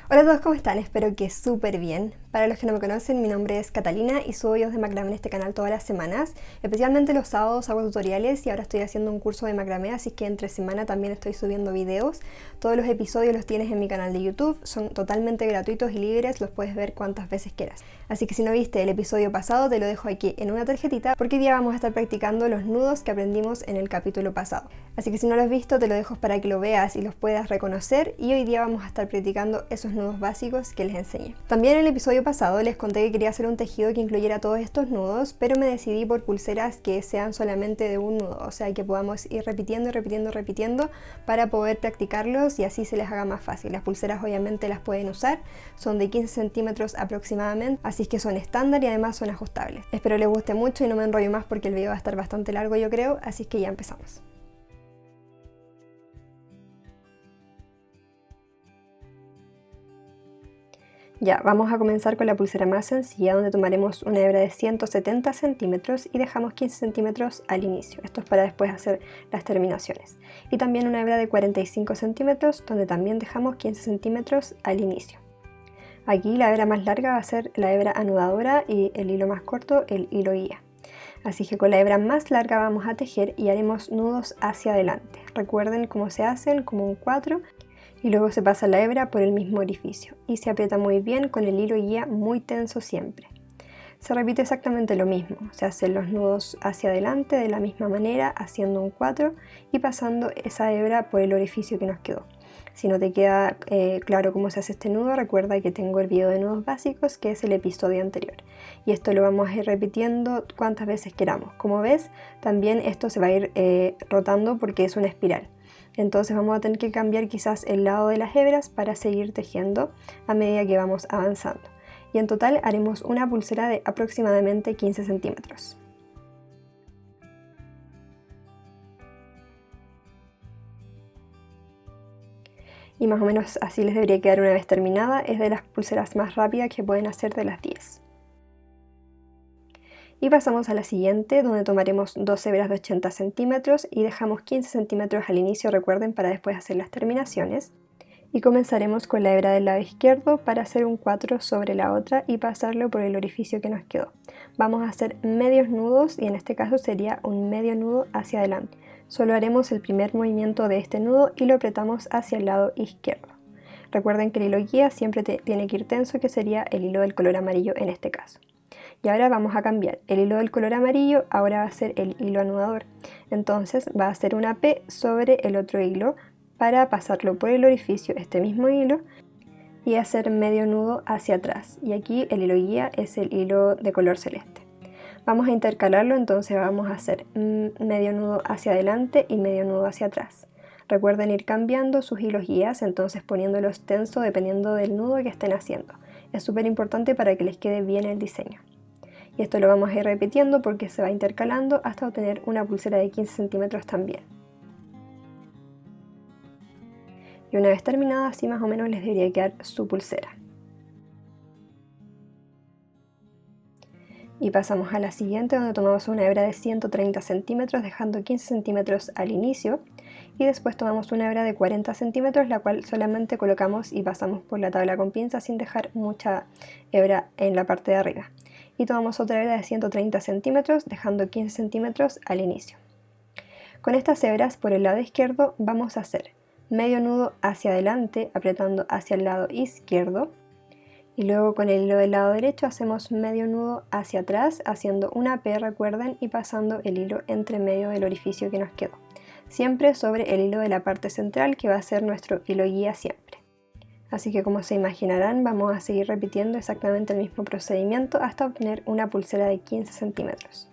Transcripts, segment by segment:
Hola a todos, ¿cómo están? Espero que súper bien. Para los que no me conocen, mi nombre es Catalina y subo videos de macramé en este canal todas las semanas. Especialmente los sábados hago tutoriales y ahora estoy haciendo un curso de macramé, así que entre semana también estoy subiendo videos. Todos los episodios los tienes en mi canal de YouTube, son totalmente gratuitos y libres, los puedes ver cuantas veces quieras. Así que si no viste el episodio pasado, te lo dejo aquí en una tarjetita, porque hoy día vamos a estar practicando los nudos que aprendimos en el capítulo pasado. Así que si no lo has visto, te lo dejo para que lo veas y los puedas reconocer, y hoy día vamos a estar practicando esos nudos básicos que les enseñé. También en el episodio pasado les conté que quería hacer un tejido que incluyera todos estos nudos, pero me decidí por pulseras que sean solamente de un nudo, o sea que podamos ir repitiendo, repitiendo para poder practicarlos y así se les haga más fácil. Las pulseras obviamente las pueden usar, son de 15 centímetros aproximadamente, así es que son estándar y además son ajustables. Espero les guste mucho y no me enrollo más porque el video va a estar bastante largo, yo creo, así es que ya empezamos. Ya, vamos a comenzar con la pulsera más sencilla, donde tomaremos una hebra de 170 centímetros y dejamos 15 centímetros al inicio. Esto es para después hacer las terminaciones. Y también una hebra de 45 centímetros, donde también dejamos 15 centímetros al inicio. Aquí la hebra más larga va a ser la hebra anudadora y el hilo más corto, el hilo guía. Así que con la hebra más larga vamos a tejer y haremos nudos hacia adelante. Recuerden cómo se hacen, como un 4. Y luego se pasa la hebra por el mismo orificio y se aprieta muy bien con el hilo guía muy tenso siempre. Se repite exactamente lo mismo, se hacen los nudos hacia adelante de la misma manera, haciendo un 4 y pasando esa hebra por el orificio que nos quedó. Si no te queda claro cómo se hace este nudo, recuerda que tengo el video de nudos básicos, que es el episodio anterior. Y esto lo vamos a ir repitiendo cuantas veces queramos. Como ves, también esto se va a ir rotando porque es una espiral. Entonces vamos a tener que cambiar quizás el lado de las hebras para seguir tejiendo a medida que vamos avanzando. Y en total haremos una pulsera de aproximadamente 15 centímetros. Y más o menos así les debería quedar una vez terminada. Es de las pulseras más rápidas que pueden hacer de las 10. Y pasamos a la siguiente, donde tomaremos dos hebras de 80 centímetros y dejamos 15 centímetros al inicio, recuerden, para después hacer las terminaciones. Y comenzaremos con la hebra del lado izquierdo para hacer un 4 sobre la otra y pasarlo por el orificio que nos quedó. Vamos a hacer medios nudos y en este caso sería un medio nudo hacia adelante. Solo haremos el primer movimiento de este nudo y lo apretamos hacia el lado izquierdo. Recuerden que el hilo guía siempre tiene que ir tenso, que sería el hilo del color amarillo en este caso. Y ahora vamos a cambiar el hilo del color amarillo, ahora va a ser el hilo anudador. Entonces va a ser una P sobre el otro hilo para pasarlo por el orificio, este mismo hilo, y hacer medio nudo hacia atrás. Y aquí el hilo guía es el hilo de color celeste. Vamos a intercalarlo, entonces vamos a hacer medio nudo hacia adelante y medio nudo hacia atrás. Recuerden ir cambiando sus hilos guías, entonces poniéndolos tenso dependiendo del nudo que estén haciendo. Es súper importante para que les quede bien el diseño. Y esto lo vamos a ir repitiendo porque se va intercalando hasta obtener una pulsera de 15 centímetros también. Y una vez terminada, así más o menos les debería quedar su pulsera. Y pasamos a la siguiente, donde tomamos una hebra de 130 centímetros, dejando 15 centímetros al inicio. Y después tomamos una hebra de 40 centímetros, la cual solamente colocamos y pasamos por la tabla con pinza sin dejar mucha hebra en la parte de arriba. Y tomamos otra hebra de 130 centímetros, dejando 15 centímetros al inicio. Con estas hebras por el lado izquierdo vamos a hacer medio nudo hacia adelante, apretando hacia el lado izquierdo. Y luego con el hilo del lado derecho hacemos medio nudo hacia atrás, haciendo una P, recuerden, y pasando el hilo entre medio del orificio que nos quedó. Siempre sobre el hilo de la parte central, que va a ser nuestro hilo guía siempre. Así que como se imaginarán, vamos a seguir repitiendo exactamente el mismo procedimiento hasta obtener una pulsera de 15 centímetros.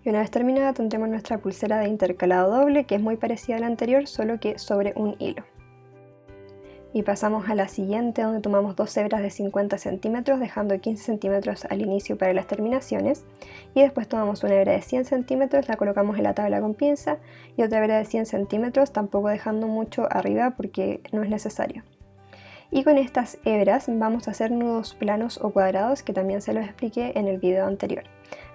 Y una vez terminada tendremos nuestra pulsera de intercalado doble, que es muy parecida a la anterior, solo que sobre un hilo. Y pasamos a la siguiente, donde tomamos dos hebras de 50 centímetros, dejando 15 centímetros al inicio para las terminaciones. Y después tomamos una hebra de 100 centímetros, la colocamos en la tabla con pinza, y otra hebra de 100 centímetros, tampoco dejando mucho arriba porque no es necesario. Y con estas hebras vamos a hacer nudos planos o cuadrados, que también se los expliqué en el video anterior.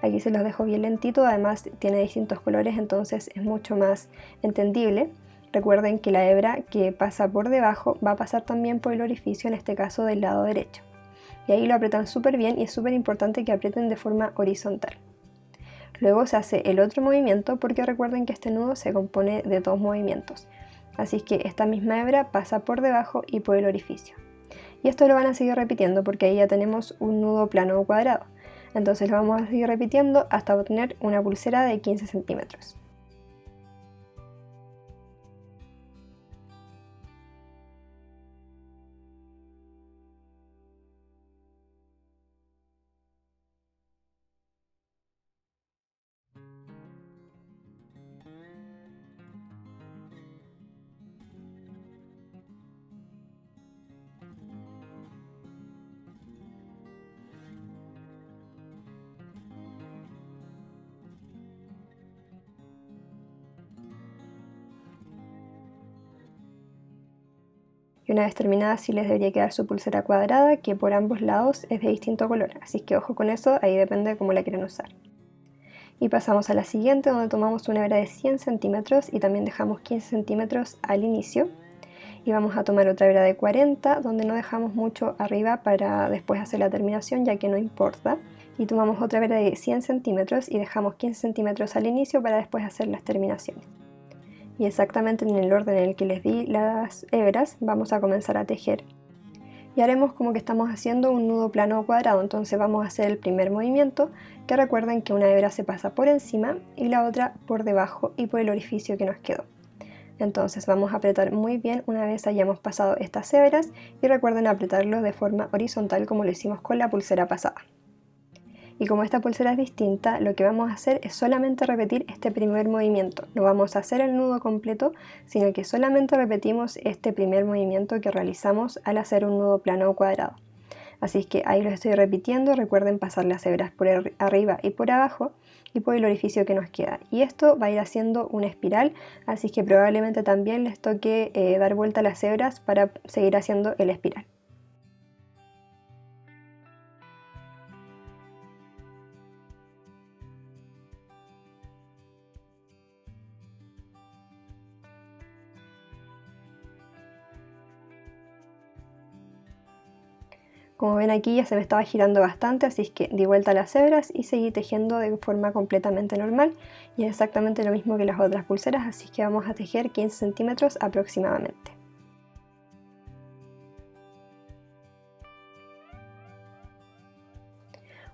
Aquí se los dejo bien lentito, además tiene distintos colores, entonces es mucho más entendible. Recuerden que la hebra que pasa por debajo va a pasar también por el orificio, en este caso del lado derecho. Y ahí lo apretan súper bien y es súper importante que aprieten de forma horizontal. Luego se hace el otro movimiento, porque recuerden que este nudo se compone de dos movimientos. Así que esta misma hebra pasa por debajo y por el orificio. Y esto lo van a seguir repitiendo porque ahí ya tenemos un nudo plano o cuadrado. Entonces lo vamos a seguir repitiendo hasta obtener una pulsera de 15 centímetros. Y una vez terminada así les debería quedar su pulsera cuadrada, que por ambos lados es de distinto color, así que ojo con eso, ahí depende de cómo la quieran usar. Y pasamos a la siguiente, donde tomamos una hebra de 100 centímetros y también dejamos 15 centímetros al inicio. Y vamos a tomar otra hebra de 40, donde no dejamos mucho arriba para después hacer la terminación, ya que no importa. Y tomamos otra hebra de 100 centímetros y dejamos 15 centímetros al inicio para después hacer las terminaciones. Y exactamente en el orden en el que les di las hebras vamos a comenzar a tejer. Y haremos como que estamos haciendo un nudo plano o cuadrado, entonces vamos a hacer el primer movimiento, que recuerden que una hebra se pasa por encima y la otra por debajo y por el orificio que nos quedó. Entonces vamos a apretar muy bien una vez hayamos pasado estas hebras y recuerden apretarlo de forma horizontal como lo hicimos con la pulsera pasada. Y como esta pulsera es distinta, lo que vamos a hacer es solamente repetir este primer movimiento. No vamos a hacer el nudo completo, sino que solamente repetimos este primer movimiento que realizamos al hacer un nudo plano o cuadrado. Así es que ahí lo estoy repitiendo, recuerden pasar las hebras por arriba y por abajo y por el orificio que nos queda. Y esto va a ir haciendo una espiral, así que probablemente también les toque dar vuelta a las hebras para seguir haciendo el espiral. Como ven aquí ya se me estaba girando bastante, así es que di vuelta a las hebras y seguí tejiendo de forma completamente normal. Y es exactamente lo mismo que las otras pulseras, así que vamos a tejer 15 centímetros aproximadamente.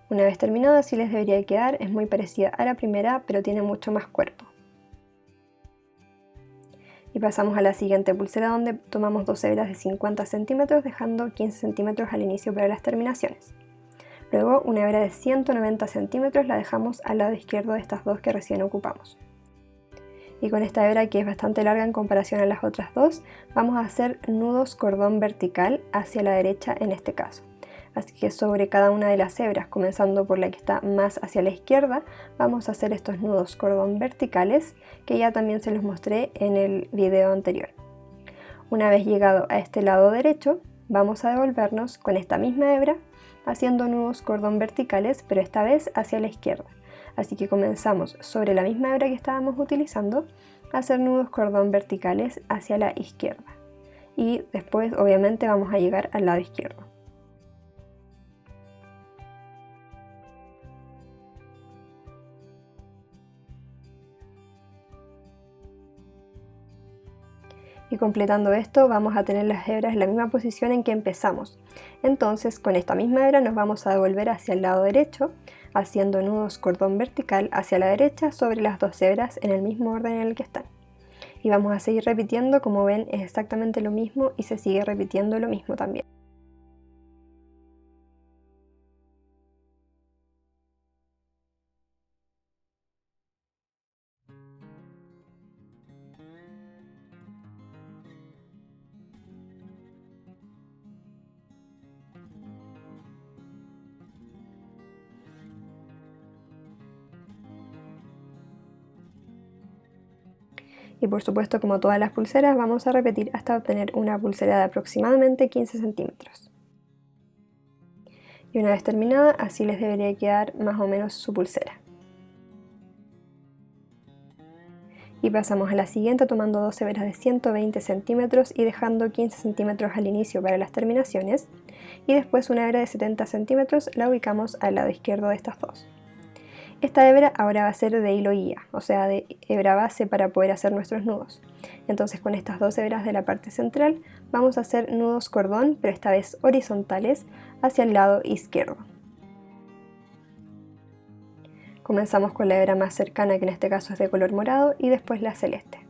Una vez terminado así les debería quedar, es muy parecida a la primera pero tiene mucho más cuerpo. Y pasamos a la siguiente pulsera, donde tomamos dos hebras de 50 centímetros dejando 15 centímetros al inicio para las terminaciones. Luego una hebra de 190 centímetros la dejamos al lado izquierdo de estas dos que recién ocupamos. Y con esta hebra, que es bastante larga en comparación a las otras dos, vamos a hacer nudos cordón vertical hacia la derecha en este caso. Así que sobre cada una de las hebras, comenzando por la que está más hacia la izquierda, vamos a hacer estos nudos cordón verticales, que ya también se los mostré en el video anterior. Una vez llegado a este lado derecho, vamos a devolvernos con esta misma hebra, haciendo nudos cordón verticales, pero esta vez hacia la izquierda. Así que comenzamos sobre la misma hebra que estábamos utilizando, a hacer nudos cordón verticales hacia la izquierda. Y después obviamente vamos a llegar al lado izquierdo. Y completando esto vamos a tener las hebras en la misma posición en que empezamos. Entonces con esta misma hebra nos vamos a devolver hacia el lado derecho, haciendo nudos cordón vertical hacia la derecha sobre las dos hebras en el mismo orden en el que están. Y vamos a seguir repitiendo, como ven es exactamente lo mismo y se sigue repitiendo lo mismo también. Y por supuesto, como todas las pulseras, vamos a repetir hasta obtener una pulsera de aproximadamente 15 centímetros. Y una vez terminada, así les debería quedar más o menos su pulsera. Y pasamos a la siguiente tomando dos hebras de 120 centímetros y dejando 15 centímetros al inicio para las terminaciones, y después una hebra de 70 centímetros la ubicamos al lado izquierdo de estas dos. Esta hebra ahora va a ser de hilo guía, o sea de hebra base para poder hacer nuestros nudos. Entonces con estas dos hebras de la parte central vamos a hacer nudos cordón, pero esta vez horizontales hacia el lado izquierdo. Comenzamos con la hebra más cercana, que en este caso es de color morado, y después la celeste.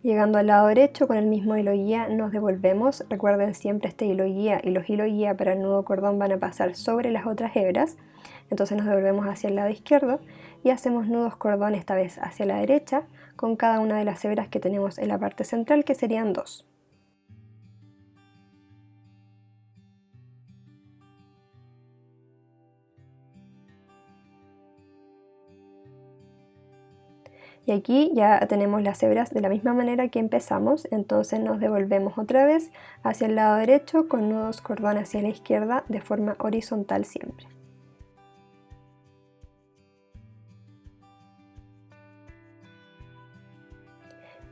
Llegando al lado derecho con el mismo hilo guía nos devolvemos. Recuerden siempre este hilo guía y los hilos guía para el nudo cordón van a pasar sobre las otras hebras. Entonces nos devolvemos hacia el lado izquierdo y hacemos nudos cordón esta vez hacia la derecha con cada una de las hebras que tenemos en la parte central, que serían dos. Y aquí ya tenemos las hebras de la misma manera que empezamos, entonces nos devolvemos otra vez hacia el lado derecho con nudos cordón hacia la izquierda de forma horizontal siempre.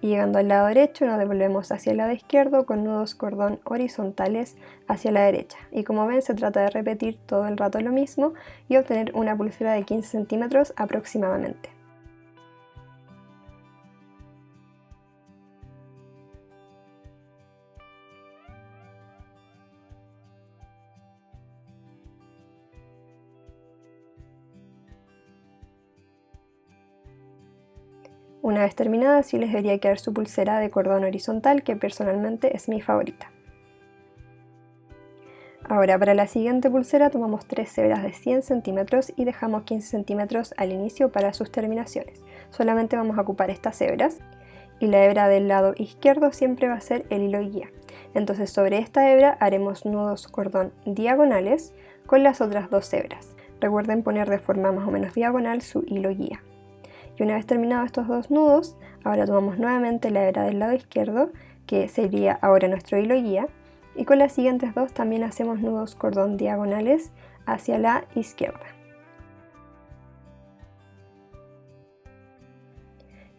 Y llegando al lado derecho nos devolvemos hacia el lado izquierdo con nudos cordón horizontales hacia la derecha. Y como ven, se trata de repetir todo el rato lo mismo y obtener una pulsera de 15 centímetros aproximadamente. Una vez terminada, sí les debería quedar su pulsera de cordón horizontal, que personalmente es mi favorita. Ahora para la siguiente pulsera tomamos 3 hebras de 100 centímetros y dejamos 15 centímetros al inicio para sus terminaciones. Solamente vamos a ocupar estas hebras y la hebra del lado izquierdo siempre va a ser el hilo guía. Entonces sobre esta hebra haremos nudos cordón diagonales con las otras dos hebras. Recuerden poner de forma más o menos diagonal su hilo guía. Y una vez terminados estos dos nudos, ahora tomamos nuevamente la hebra del lado izquierdo, que sería ahora nuestro hilo guía, y con las siguientes dos también hacemos nudos cordón diagonales hacia la izquierda.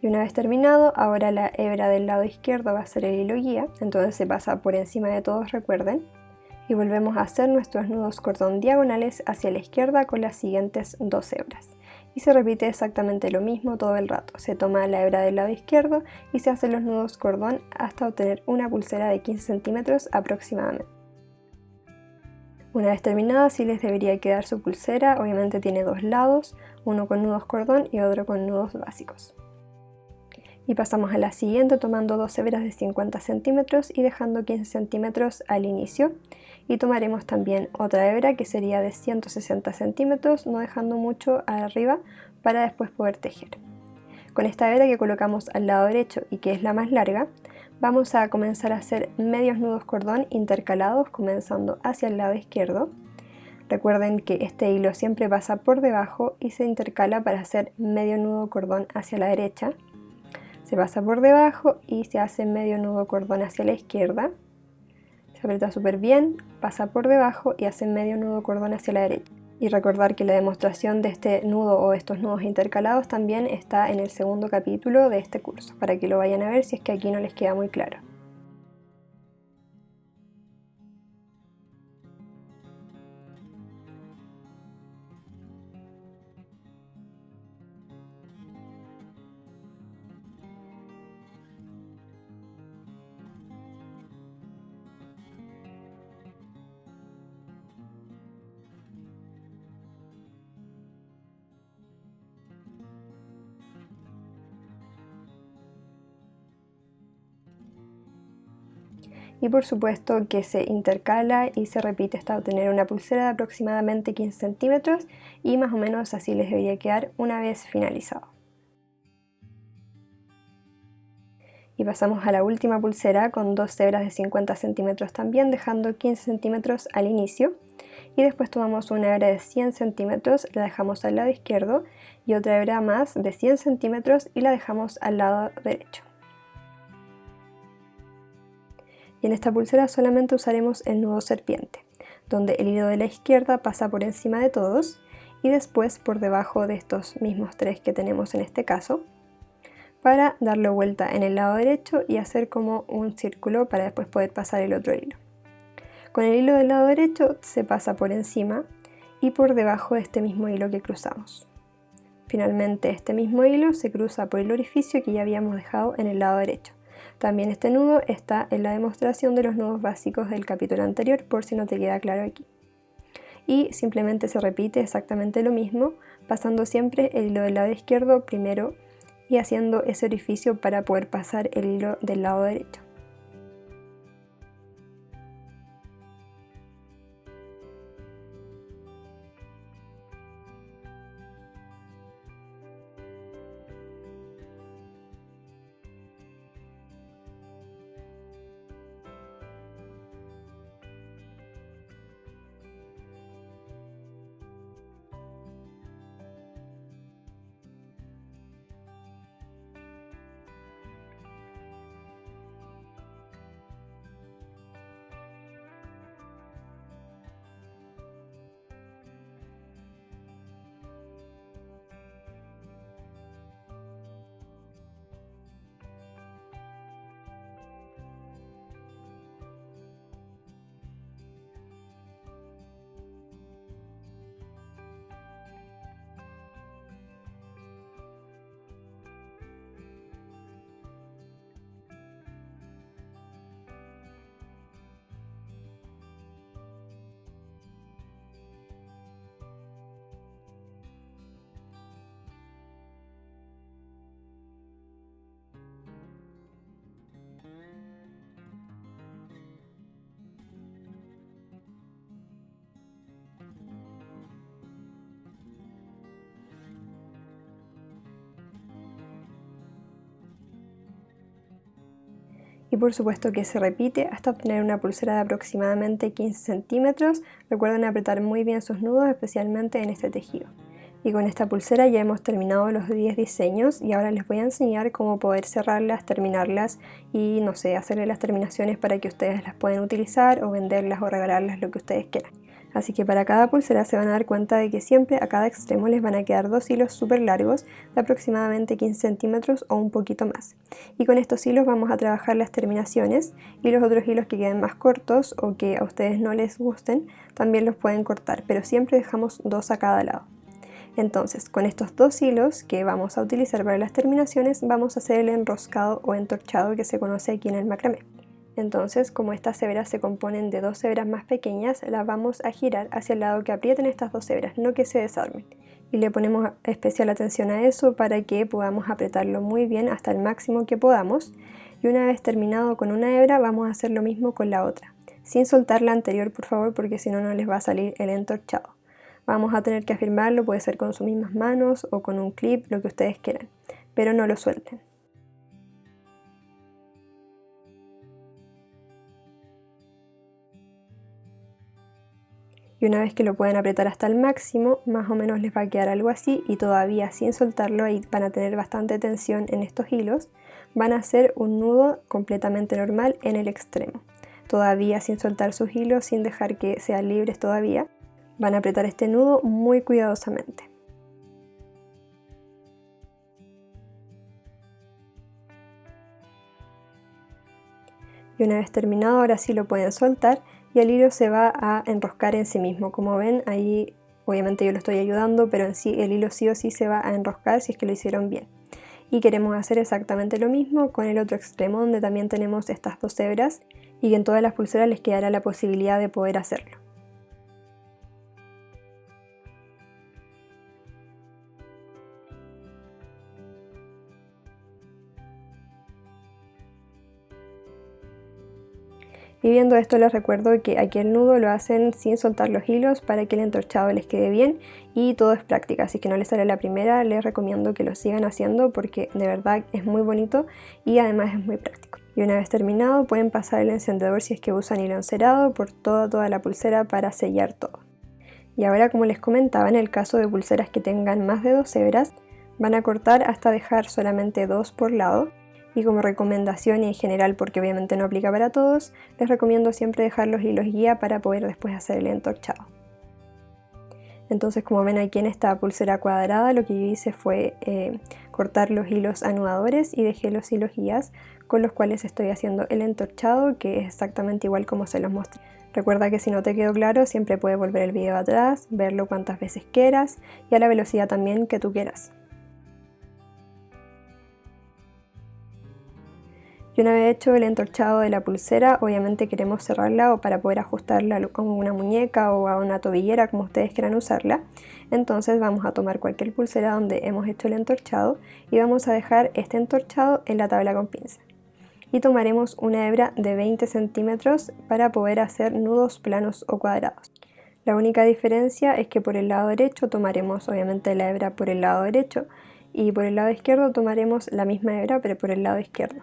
Y una vez terminado, ahora la hebra del lado izquierdo va a ser el hilo guía, entonces se pasa por encima de todos, recuerden, y volvemos a hacer nuestros nudos cordón diagonales hacia la izquierda con las siguientes dos hebras. Y se repite exactamente lo mismo todo el rato. Se toma la hebra del lado izquierdo y se hacen los nudos cordón hasta obtener una pulsera de 15 centímetros aproximadamente. Una vez terminada, sí les debería quedar su pulsera. Obviamente tiene dos lados, uno con nudos cordón y otro con nudos básicos. Y pasamos a la siguiente tomando dos hebras de 50 centímetros y dejando 15 centímetros al inicio. Y tomaremos también otra hebra que sería de 160 centímetros, no dejando mucho arriba para después poder tejer. Con esta hebra que colocamos al lado derecho y que es la más larga, vamos a comenzar a hacer medios nudos cordón intercalados comenzando hacia el lado izquierdo. Recuerden que este hilo siempre pasa por debajo y se intercala para hacer medio nudo cordón hacia la derecha. Se pasa por debajo y se hace medio nudo cordón hacia la izquierda. Se aprieta súper bien, pasa por debajo y hace medio nudo cordón hacia la derecha. Y recordar que la demostración de este nudo o estos nudos intercalados también está en el segundo capítulo de este curso, para que lo vayan a ver si es que aquí no les queda muy claro. Y por supuesto que se intercala y se repite hasta obtener una pulsera de aproximadamente 15 centímetros y más o menos así les debería quedar una vez finalizado. Y pasamos a la última pulsera con dos hebras de 50 centímetros también, dejando 15 centímetros al inicio. Y después tomamos una hebra de 100 centímetros, la dejamos al lado izquierdo y otra hebra más de 100 centímetros y la dejamos al lado derecho. Y en esta pulsera solamente usaremos el nudo serpiente, donde el hilo de la izquierda pasa por encima de todos y después por debajo de estos mismos tres que tenemos en este caso, para darle vuelta en el lado derecho y hacer como un círculo para después poder pasar el otro hilo. Con el hilo del lado derecho se pasa por encima y por debajo de este mismo hilo que cruzamos. Finalmente este mismo hilo se cruza por el orificio que ya habíamos dejado en el lado derecho. También este nudo está en la demostración de los nudos básicos del capítulo anterior, por si no te queda claro aquí. Y simplemente se repite exactamente lo mismo, pasando siempre el hilo del lado izquierdo primero y haciendo ese orificio para poder pasar el hilo del lado derecho. Y por supuesto que se repite hasta obtener una pulsera de aproximadamente 15 centímetros. Recuerden apretar muy bien sus nudos, especialmente en este tejido. Y con esta pulsera ya hemos terminado los 10 diseños y ahora les voy a enseñar cómo poder cerrarlas, terminarlas y no sé, hacerle las terminaciones para que ustedes las puedan utilizar o venderlas o regalarlas, lo que ustedes quieran. Así que para cada pulsera se van a dar cuenta de que siempre a cada extremo les van a quedar dos hilos súper largos de aproximadamente 15 centímetros o un poquito más. Y con estos hilos vamos a trabajar las terminaciones y los otros hilos que queden más cortos o que a ustedes no les gusten también los pueden cortar, pero siempre dejamos dos a cada lado. Entonces, con estos dos hilos que vamos a utilizar para las terminaciones vamos a hacer el enroscado o entorchado que se conoce aquí en el macramé. Entonces, como estas hebras se componen de dos hebras más pequeñas, las vamos a girar hacia el lado que aprieten estas dos hebras, no que se desarmen. Y le ponemos especial atención a eso para que podamos apretarlo muy bien hasta el máximo que podamos. Y una vez terminado con una hebra, vamos a hacer lo mismo con la otra. Sin soltar la anterior, por favor, porque si no, no les va a salir el entorchado. Vamos a tener que afirmarlo, puede ser con sus mismas manos o con un clip, lo que ustedes quieran, pero no lo suelten. Y una vez que lo pueden apretar hasta el máximo, más o menos les va a quedar algo así y todavía sin soltarlo, ahí van a tener bastante tensión en estos hilos, van a hacer un nudo completamente normal en el extremo. Todavía sin soltar sus hilos, sin dejar que sean libres todavía, van a apretar este nudo muy cuidadosamente. Y una vez terminado, ahora sí lo pueden soltar y el hilo se va a enroscar en sí mismo. Como ven, ahí obviamente yo lo estoy ayudando, pero en sí el hilo sí o sí se va a enroscar si es que lo hicieron bien. Y queremos hacer exactamente lo mismo con el otro extremo, donde también tenemos estas dos hebras y que en todas las pulseras les quedará la posibilidad de poder hacerlo. Y viendo esto les recuerdo que aquí el nudo lo hacen sin soltar los hilos para que el entorchado les quede bien y todo es práctica, así que no les sale la primera, les recomiendo que lo sigan haciendo porque de verdad es muy bonito y además es muy práctico. Y una vez terminado pueden pasar el encendedor si es que usan hilo encerado por toda la pulsera para sellar todo. Y ahora, como les comentaba, en el caso de pulseras que tengan más de 2 hebras, van a cortar hasta dejar solamente 2 por lado. Y como recomendación y en general, porque obviamente no aplica para todos, les recomiendo siempre dejar los hilos guía para poder después hacer el entorchado. Entonces, como ven aquí en esta pulsera cuadrada, lo que yo hice fue cortar los hilos anudadores y dejé los hilos guías con los cuales estoy haciendo el entorchado, que es exactamente igual como se los mostré. Recuerda que si no te quedó claro, siempre puedes volver el video atrás, verlo cuantas veces quieras y a la velocidad también que tú quieras. Y una vez hecho el entorchado de la pulsera, obviamente queremos cerrarla o para poder ajustarla a una muñeca o a una tobillera, como ustedes quieran usarla. Entonces vamos a tomar cualquier pulsera donde hemos hecho el entorchado y vamos a dejar este entorchado en la tabla con pinza. Y tomaremos una hebra de 20 centímetros para poder hacer nudos planos o cuadrados. La única diferencia es que por el lado derecho tomaremos obviamente la hebra por el lado derecho y por el lado izquierdo tomaremos la misma hebra pero por el lado izquierdo.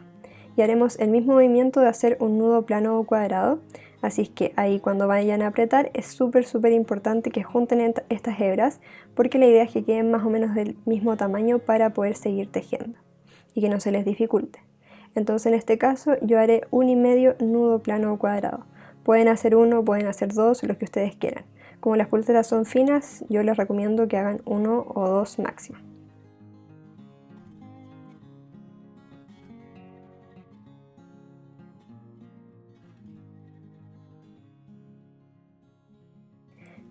Y haremos el mismo movimiento de hacer un nudo plano o cuadrado, así es que ahí cuando vayan a apretar es súper importante que junten estas hebras porque la idea es que queden más o menos del mismo tamaño para poder seguir tejiendo y que no se les dificulte. Entonces en este caso yo haré 1,5 nudo plano o cuadrado. Pueden hacer 1, pueden hacer 2, los que ustedes quieran. Como las pulseras son finas, yo les recomiendo que hagan 1 o 2 máximo.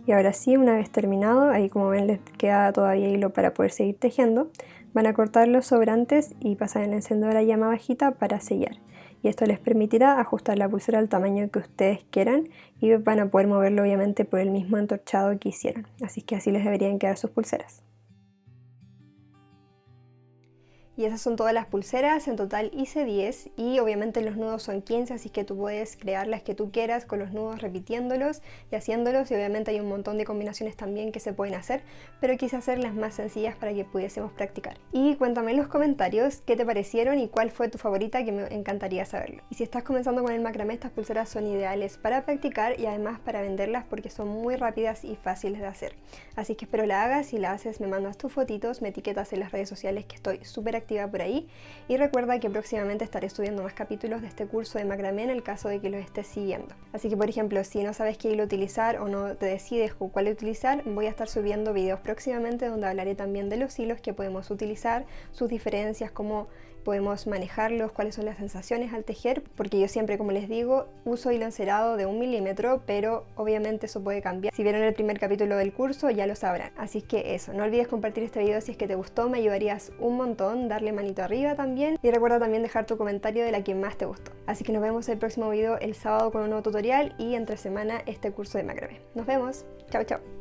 Y ahora sí, una vez terminado, ahí como ven les queda todavía hilo para poder seguir tejiendo, van a cortar los sobrantes y pasar el encendedor a llama bajita para sellar. Y esto les permitirá ajustar la pulsera al tamaño que ustedes quieran y van a poder moverlo obviamente por el mismo entorchado que hicieron. Así que así les deberían quedar sus pulseras. Y esas son todas las pulseras, en total hice 10 y obviamente los nudos son 15, así que tú puedes crear las que tú quieras con los nudos repitiéndolos y haciéndolos y obviamente hay un montón de combinaciones también que se pueden hacer, pero quise hacer las más sencillas para que pudiésemos practicar. Y cuéntame en los comentarios qué te parecieron y cuál fue tu favorita, que me encantaría saberlo. Y si estás comenzando con el macramé, estas pulseras son ideales para practicar y además para venderlas porque son muy rápidas y fáciles de hacer. Así que espero la hagas, si la haces me mandas tus fotitos, me etiquetas en las redes sociales que estoy súper activa por ahí y recuerda que próximamente estaré subiendo más capítulos de este curso de macramé en el caso de que los estés siguiendo. Así que por ejemplo, si no sabes qué hilo utilizar o no te decides con cuál utilizar, voy a estar subiendo videos próximamente donde hablaré también de los hilos que podemos utilizar, sus diferencias, cómo podemos manejarlos, cuáles son las sensaciones al tejer, porque yo siempre, como les digo, uso hilo encerado de 1 milímetro, pero obviamente eso puede cambiar. Si vieron el primer capítulo del curso ya lo sabrán. Así que eso, no olvides compartir este video si es que te gustó, me ayudarías un montón, darle manito arriba también y recuerda también dejar tu comentario de la que más te gustó. Así que nos vemos en el próximo video el sábado con un nuevo tutorial y entre semana este curso de macramé. Nos vemos, chao chao.